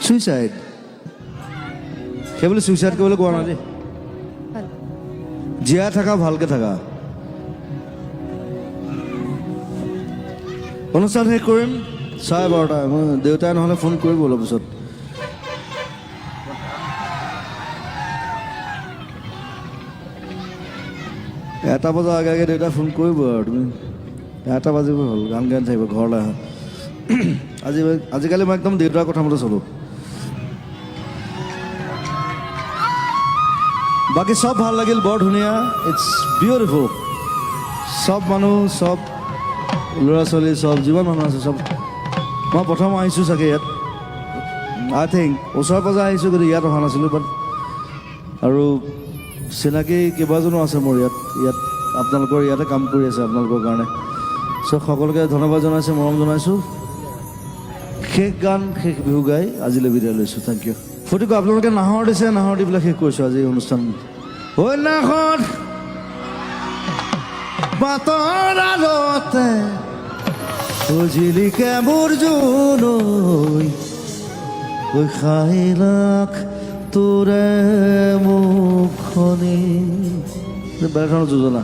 suicide সেইবুলি suicide কৰিবলৈ কোৱা নাই দেই জীয়াই থাকা ভালকে থাকা অনুষ্ঠান শেষ কৰিম 12:30 মই দেউতাই নহ'লে ফোন কৰিব অলপ পিছত এটা বজাৰ আগে আগে দেউতাই ফোন কৰিব আৰু তুমি 1টা বাজিব হ'ল গান গান থাকিব ঘৰলৈ আহা আজিকালি মই একদম দেউতাৰ কথা মতে চলোঁ বাকী চব ভাল লাগিল বৰ ধুনীয়া ইটছ বিউটিফুল চব মানুহ চব ল'ৰা ছোৱালী চব যিমান মানুহ আছে চব মই প্ৰথম আহিছোঁ চাগে ইয়াত আই থিংক ওচৰে পাজৰে আহিছোঁ কিন্তু ইয়াত অহা নাছিলোঁ বাট আৰু চিনাকি কেইবাজনো আছে মোৰ ইয়াত আপোনালোকৰ ইয়াতে কাম কৰি আছে আপোনালোকৰ কাৰণে চ' সকলোকে ধন্যবাদ জনাইছোঁ মৰম জনাইছোঁ শেষ গান শেষ বিহু গাই আজিলৈ বিদায় লৈছোঁ থেংক ইউ ফটিক আপোনালোকে নাহৰ দিছে নাহৰ দি পেলাই শেষ কৰিছোঁ আজি অনুষ্ঠান ঐ নাহৰ বাটৰ আলতে জিলিকে মোৰ জোনৈ ঐ খাইলাক তোৰে মুখনি বেলেগ যোজনা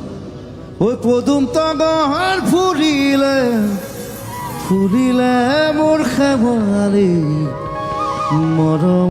ঐ পদুম তগৰ ফুৰিলে ফুৰিলে মোৰ শেৱালি মৰম